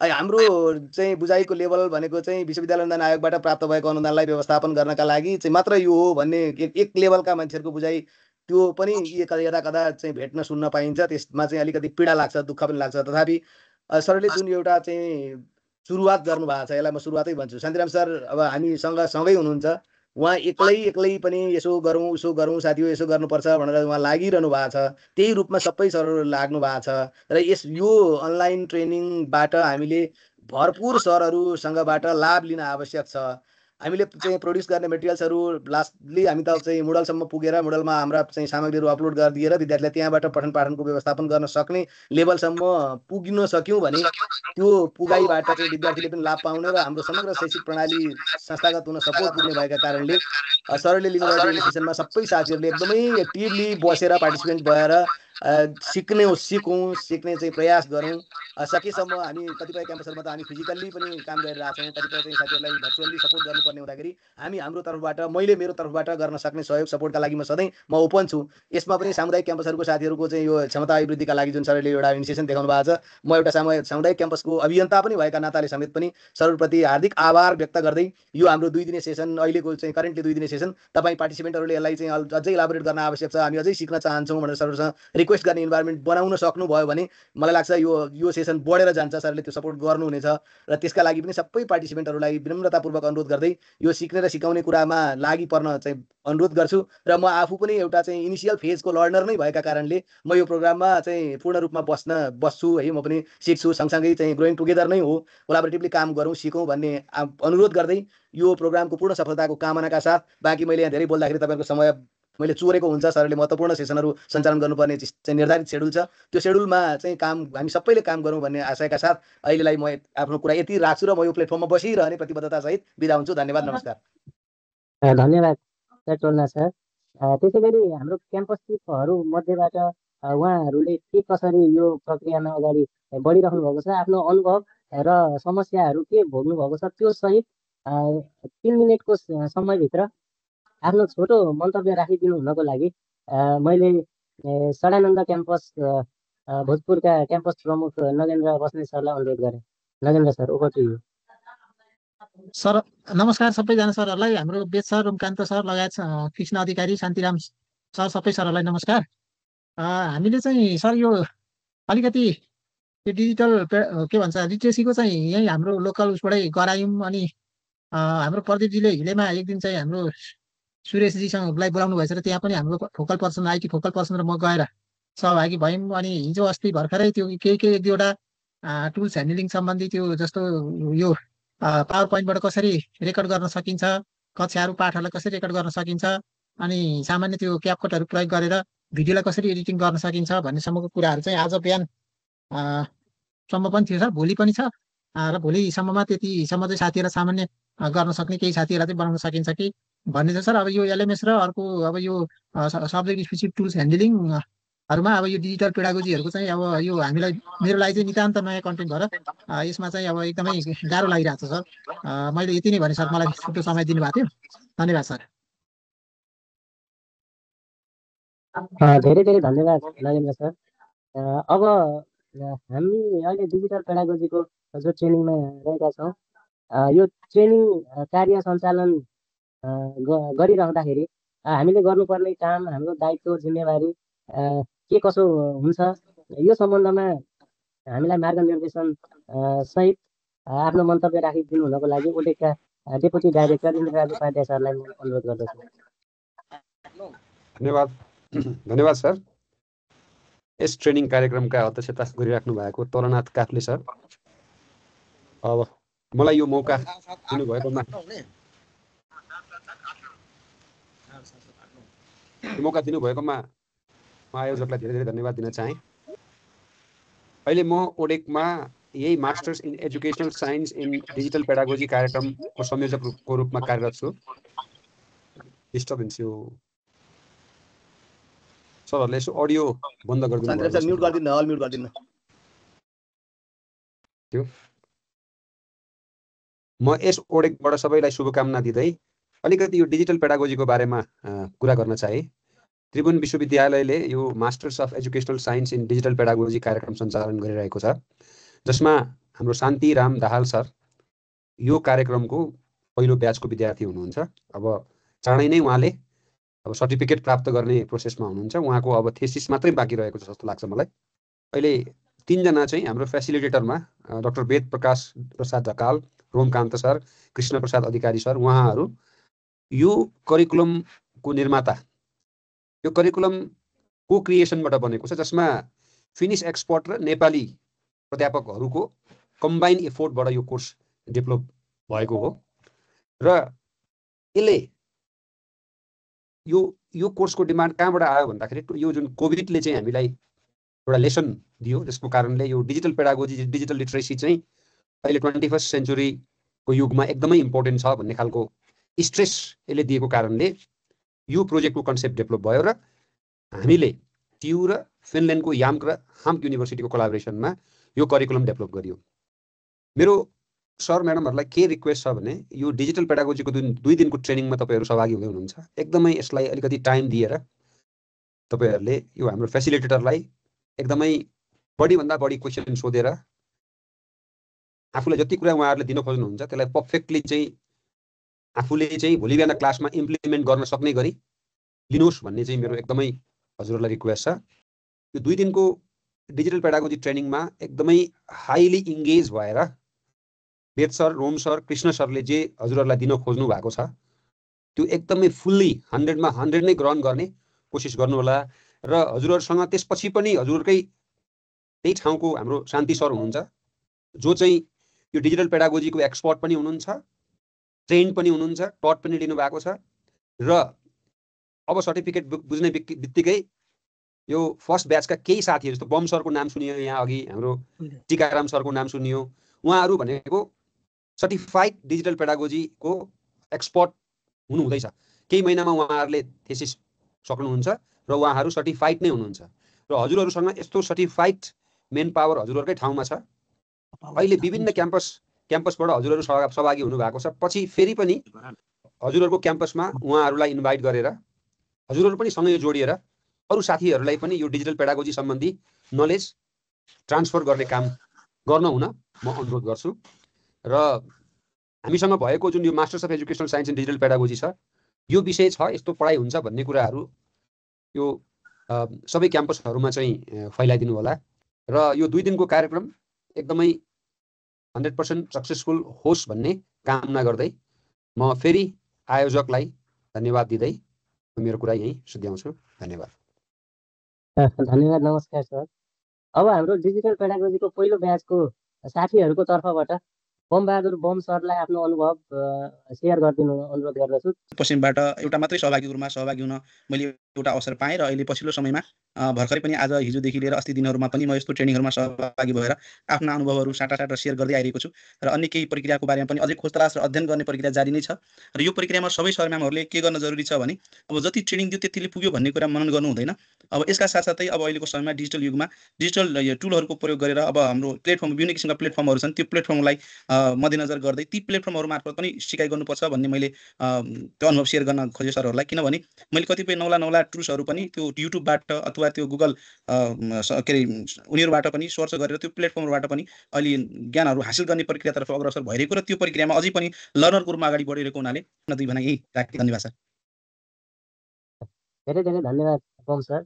हाम्रो चाहिँ बुझाइको लेभल भनेको चाहिँ विश्वविद्यालय अनुदान आयोगबाट प्राप्त भएको अनुदानलाई व्यवस्थापन गर्नका लागि चाहिँ मात्र यो हो भन्ने एक लेभलका मान्छेहरूको बुझाइ त्यो पनि यता कदा चाहिँ भेट्न सुन्न पाइन्छ। त्यसमा चाहिँ अलिकति पीडा लाग्छ, दुःख पनि लाग्छ। तथापि सरले जुन एउटा चाहिँ सुरुवात गर्नुभएको छ, यसलाई म सुरुवातै भन्छु। शान्तिराम सर अब हामीसँग सँगै हुनुहुन्छ। उहाँ एक्लै पनि यसो गरौँ उसो गरौँ साथी हो यसो गर्नुपर्छ भनेर उहाँ लागिरहनु भएको छ। त्यही रूपमा सबै सरहरू लाग्नु भएको छ र यो अनलाइन ट्रेनिङबाट हामीले भरपुर सरहरूसँगबाट लाभ लिन आवश्यक छ। हामीले चाहिँ प्रोड्युस गर्ने मेटेरियल्सहरू लास्टली हामी त चाहिँ मुडलसम्म पुगेर मुडलमा हाम्रा चाहिँ सामग्रीहरू अपलोड गरिदिएर विद्यार्थीलाई त्यहाँबाट पठन पाठनको व्यवस्थापन गर्न सक्ने लेभलसम्म पुग्न सक्यौँ भने त्यो पुगाइबाट चाहिँ विद्यार्थीले पनि लाभ पाउने र हाम्रो समग्र शैक्षिक प्रणाली संस्थागत हुन सपोर्ट पुग्ने भएका कारणले सरले लिनुभएको इनिसिएसनमा सबै साथीहरूले एकदमै एक्टिभली बसेर पार्टिसिपेन्ट भएर सिक्ने चाहिँ प्रयास गरौँ। सकेसम्म हामी कतिपय क्याम्पसहरूमा त हामी फिजिकल्ली पनि काम गरिरहेछौँ। कतिपय चाहिँ साथीहरूलाई भर्चुअल्ली सपोर्ट गर्नुपर्ने हुँदाखेरि हामी हाम्रो तर्फबाट मैले मेरो तर्फबाट गर्न सक्ने सहयोग सपोर्टका लागि म सधैँ ओपन छु। यसमा पनि सामुदायिक क्याम्पसहरूको साथीहरूको चाहिँ यो क्षमता अभिवृद्धिका लागि जुन सरले एउटा इनिसिएसन देखाउनु भएको छ, म एउटा सामुदायिक क्याम्पसको अभियन्ता पनि भएका नाताले समेत पनि सरप्रति हार्दिक आभार व्यक्त गर्दै यो हाम्रो 2 दिने सेसन, अहिलेको चाहिँ करेन्टली 2 दिने सेसन तपाईँ पार्टिसिपेन्टहरूले यसलाई चाहिँ अझै इलाबोरेट गर्न आवश्यक छ, हामी अझै सिक्न चाहन्छौँ भनेर सरहरूसँग रिक्वेस्ट गर्ने इन्भाइरोमेन्ट बनाउन सक्नुभयो भने मलाई लाग्छ यो सेसन बढेर जान्छ। सरले त्यो सपोर्ट गर्नुहुनेछ र त्यसका लागि पनि सबै पार्टिसिपेन्टहरूलाई विनम्रतापूर्वक अनुरोध गर्दै यो सिक्ने र सिकाउने कुरामा लागि पर्न चाहिँ अनुरोध गर्छु। र म आफू पनि एउटा चाहिँ इनिसियल फेजको लर्नर नै भएका कारणले म यो प्रोग्राममा चाहिँ पूर्ण रूपमा बस्छु है। म पनि सिक्छु, सँगसँगै चाहिँ ग्रोइङ टुगेदर नै हो, कोलाबोरेटिभली काम गरौँ सिकौँ भन्ने अनुरोध गर्दै यो प्रोग्रामको पूर्ण सफलताको कामनाका साथ बाँकी मैले यहाँ धेरै बोल्दाखेरि तपाईँको समय मैले चोरेको हुन्छ। सरले महत्त्वपूर्ण सेसनहरू सञ्चालन गर्नुपर्ने चाहिँ निर्धारित सेड्युल छ, त्यो सेड्युलमा चाहिँ काम हामी सबैले काम गरौँ भन्ने आशयका साथ अहिलेलाई म आफ्नो कुरा यति राख्छु र म यो प्लेटफर्ममा बसिरहने प्रतिबद्धतासहित बिदा हुन्छु। धन्यवाद, नमस्कार। धन्यवाद सर टोल्ना सर। त्यसै गरी हाम्रो क्याम्पस चिफहरू मध्येबाट उहाँहरूले के कसरी यो प्रक्रियामा अगाडि बढिराख्नु भएको छ, आफ्नो अनुभव र समस्याहरू के भोग्नु भएको छ, त्यो सहित 3 मिनटको समयभित्र आफ्नो छोटो मन्तव्य राखिदिनु हुनको लागि मैले सडानन्द क्याम्पस भोजपुरका क्याम्पस प्रमुख नगेन्द्र बस्नेत सरलाई अनुरोध गरेँ। Nagendra sir, over to you. Sir नमस्कार सबैजना सरहरूलाई, हाम्रो वेद सर, रोमकान्त सर लगायत कृष्ण अधिकारी, शान्तिराम सर, सबै सरहरूलाई नमस्कार। हामीले चाहिँ सर यो अलिकति यो डिजिटल के भन्छ लिट्रेसीको चाहिँ यहीँ हाम्रो लोकल उसबाटै गरायौँ। अनि हाम्रो प्रदीपजीले हिलेमा एक दिन चाहिँ हाम्रो सुरेशजीसँगलाई बोलाउनु भएछ र त्यहाँ पनि हाम्रो focal person IT focal person र म गएर सहभागी भयौँ। अनि हिजो अस्ति भर्खरै त्यो केही एक दुईवटा टुल्स ह्यान्डलिङ सम्बन्धी त्यो जस्तो यो पावर पोइन्टबाट कसरी रेकर्ड गर्न सकिन्छ, कक्षाहरू पाठहरूलाई कसरी रेकर्ड गर्न सकिन्छ, अनि सामान्य त्यो क्यापकटहरू प्रयोग गरेर भिडियोलाई कसरी एडिटिङ गर्न सकिन्छ भन्नेसम्मको कुराहरू चाहिँ आज बिहान सम्म पनि थियो सर, भोलि पनि छ र भोलिसम्ममा त्यतिसम्म चाहिँ साथीहरूलाई सामान्य गर्न सक्ने केही साथीहरूलाई चाहिँ बनाउन सकिन्छ कि भन्ने छ सर। अब यो एलएमएस र अर्को अब यो सब्जेक्ट स्पेसिफिक टुल्स ह्यान्डलिङहरूमा अब यो डिजिटल पेडागोजीहरूको चाहिँ अब यो हामीलाई मेरो लागि चाहिँ नितान्त नयाँ कन्टेन्ट भएर यसमा चाहिँ अब एकदमै गाह्रो लागिरहेको छ सर। मैले यति नै भने सर, मलाई छुट्टो समय दिनुभएको थियो, धन्यवाद सर। धेरै धेरै धन्यवाद नगेन्द्र सर। अब हामी अहिले डिजिटल पेडागोजीको जो ट्रेनिङमा रहेका छौँ, यो ट्रेनिङ कार्य सञ्चालन गरिरहँदाखेरि हामीले गर्नुपर्ने काम, हाम्रो दायित्व जिम्मेवारी के कसो हुन्छ, यो सम्बन्धमा हामीलाई मार्गनिर्देशन सहित आफ्नो मन्तव्य राखिदिनु हुनको लागि ओडेकका डेपुटी डाइरेक्टर इन्द्रराज उपाध्याय सरलाई म अनुरोध गर्दछु। धन्यवाद सर। यस ट्रेनिङ कार्यक्रमका अध्यक्षता गरिराख्नु भएको तलनाथ काफ्ले सर, अब मलाई यो मौका दिनुभएकोमा म आयोजकलाई धेरै धेरै धन्यवाद दिन चाहेँ। अहिले म ओडेकमा यही masters in educational science in digital pedagogy कार्यक्रमको संयोजकको रूपमा कार्यरत छु। डिस्टर्बेन्स यो सरहरूले यसो अडियो बन्द गरिदिनु। म यस ओडेकबाट सबैलाई शुभकामना दिँदै अलिकति यो डिजिटल पेडागोजीको बारेमा कुरा गर्न चाहे। त्रिभुवन विश्वविद्यालयले यो masters of educational science in digital pedagogy कार्यक्रम सञ्चालन गरिरहेको छ, जसमा हाम्रो शान्तिराम दाहाल सर यो कार्यक्रमको पहिलो ब्याचको विद्यार्थी हुनुहुन्छ। अब चाँडै नै उहाँले अब सर्टिफिकेट प्राप्त गर्ने प्रोसेसमा हुनुहुन्छ। उहाँको अब थेसिस मात्रै बाँकी रहेको छ जस्तो लाग्छ मलाई। अहिले 3 जना चाहिँ हाम्रो फेसिलिटेटरमा डाक्टर वेद प्रकाश प्रसाद ढकाल, रोमकान्त सर, कृष्ण प्रसाद अधिकारी सर, उहाँहरू यो करिकुलमको निर्माता, यो करिकुलम को क्रिएसनबाट बनेको छ, जसमा फिनिस एक्सपर्ट र नेपाली प्राध्यापकहरूको कम्बाइन एफोर्टबाट यो कोर्स डेभलप भएको हो। र यसले यो कोर्सको डिमान्ड कहाँबाट आयो भन्दाखेरि यो जुन कोभिडले चाहिँ हामीलाई एउटा लेसन दियो, जसको कारणले यो डिजिटल पेडागोजी, डिजिटल लिटरेसी चाहिँ अहिले 21st सेन्चुरीको युगमा एकदमै इम्पोर्टेन्ट छ भन्ने खालको स्ट्रेस यसले दिएको कारणले यो प्रोजेक्टको कन्सेप्ट डेभलप भयो र हामीले TU र फिनल्यान्डको याम्क र हाम्क युनिभर्सिटीको कोलाबोरेसनमा यो करिकुलम डेभलप गरियो। मेरो सर म्याडमहरूलाई के रिक्वेस्ट छ भने यो डिजिटल पेडागोजीको 2 दिनको ट्रेनिङमा तपाईँहरू सहभागी हुँदै हुनुहुन्छ, एकदमै यसलाई अलिकति टाइम दिएर तपाईँहरूले यो हाम्रो फेसिलिटेटरलाई एकदमै बढीभन्दा बढी क्वेसन सोधेर आफूलाई जति कुरा उहाँहरूले दिन खोज्नुहुन्छ त्यसलाई पर्फेक्टली चाहिँ आफूले चाहिँ भोलि बिहान क्लासमा इम्प्लिमेन्ट गर्न सक्ने गरी लिनुहोस् भन्ने चाहिँ मेरो एकदमै हजुरहरूलाई रिक्वेस्ट छ। यो 2 दिनको डिजिटल पेडागोजी ट्रेनिङमा एकदमै हाइली इङ्गेज भएर वेद सर, रोम सर, कृष्ण सरले जे हजुरहरूलाई दिन खोज्नु भएको छ त्यो एकदमै फुल्ली 100मा 100 नै ग्रहण गर्ने कोसिस गर्नुहोला। र हजुरहरूसँग त्यसपछि पनि हजुरकै त्यही ठाउँको हाम्रो शान्ति सर हुनुहुन्छ, जो चाहिँ यो डिजिटल पेडागोजीको एक्सपर्ट पनि हुनुहुन्छ, ट्रेन्ड पनि हुनुहुन्छ, टट पनि लिनुभएको छ। र अब सर्टिफिकेट बुझ्ने बित्तिकै यो फर्स्ट ब्याचका केही साथीहरू, जस्तो बम सरको नाम सुनियो, यहाँ अघि हाम्रो टिकाराम सरको नाम सुनियो, उहाँहरू भनेको सर्टिफाइड डिजिटल पेडागोजीको एक्सपर्ट हुनुहुँदैछ। केही महिनामा उहाँहरूले थेसिस सक्नुहुन्छ र उहाँहरू सर्टिफाइड नै हुनुहुन्छ। र हजुरहरूसँग यस्तो सर्टिफाइड मेन पावर हजुरहरूकै ठाउँमा छ। अहिले विभिन्न क्याम्पसबाट हजुरहरू सहभागी हुनुभएको छ। पछि फेरि पनि हजुरहरूको क्याम्पसमा उहाँहरूलाई इन्भाइट गरेर हजुरहरू पनि सँगै जोडिएर अरू साथीहरूलाई पनि यो डिजिटल पेडागोजी सम्बन्धी नलेज ट्रान्सफर गर्ने काम गर्न हुन म अनुरोध गर्छु। र हामीसँग भएको जुन यो masters of educational science in digital pedagogy छ, यो विषय छ, यस्तो पढाइ हुन्छ भन्ने कुराहरू यो सबै क्याम्पसहरूमा चाहिँ फैलाइदिनु होला। र यो 2 दिनको कार्यक्रम एकदमै 100% सक्सेसफुल होस् भन्ने कामना गर्दै म फेरि आयोजकलाई धन्यवाद दिँदै मेरो कुरा यही सुध्याउँछु। धन्यवाद। धन्यवाद, नमस्कार सर। अब हाम्रो डिजिटल पेडागोजीको पहिलो ब्याचको साथीहरूको तर्फबाट बम सरलाई आफ्नो अनुभव सेयर गरिदिनु अनुरोध गर्दछु। पश्चिमबाट एउटा मात्रै सहभागी हुन मैले एउटा अवसर पाएँ र अहिले पछिल्लो समयमा भर्खरै पनि आज हिजोदेखि लिएर अस्ति दिनहरूमा पनि म यस्तो ट्रेनिङहरूमा सहभागी भएर आफ्ना अनुभवहरू साटासाट सेयर गर्दै आइरहेको छु। र अन्य केही प्रक्रियाको बारेमा पनि अझै खोजतलास र अध्ययन गर्ने प्रक्रिया जारी नै छ। र यो प्रक्रियामा सबै सर म्यामहरूले के गर्न जरुरी छ भने अब जति ट्रेनिङ दियो त्यतिले पुग्यो भन्ने कुरा मनन गर्नु हुँदैन। अब यसका साथसाथै अब अहिलेको समयमा डिजिटल युगमा डिजिटल टुलहरूको प्रयोग गरेर अब हाम्रो प्लेटफर्म, विभिन्न किसिमका प्लेटफर्महरू छन्, त्यो प्लेटफर्मलाई मध्यनजर गर्दै ती प्लेटफर्महरू मार्फत पनि सिकाइ गर्नुपर्छ भन्ने मैले त्यो अनुभव सेयर गर्न खोजेँ सरहरूलाई। किनभने मैले कतिपय नौला टुल्सहरू पनि त्यो युट्युबबाट अथवा त्यो गुगल के अरे उनीहरूबाट पनि सर्च गरेर त्यो प्लेटफर्मबाट पनि अहिले ज्ञानहरू हासिल गर्ने प्रक्रियातर्फ अग्रसर भइरहेको र त्यो प्रक्रियामा अझै पनि लर्नरको रूपमा अगाडि बढिरहेको हुनाले दुई भनाइ यही राखेँ। धन्यवाद सर। धेरै धेरै धन्यवाद बम सर।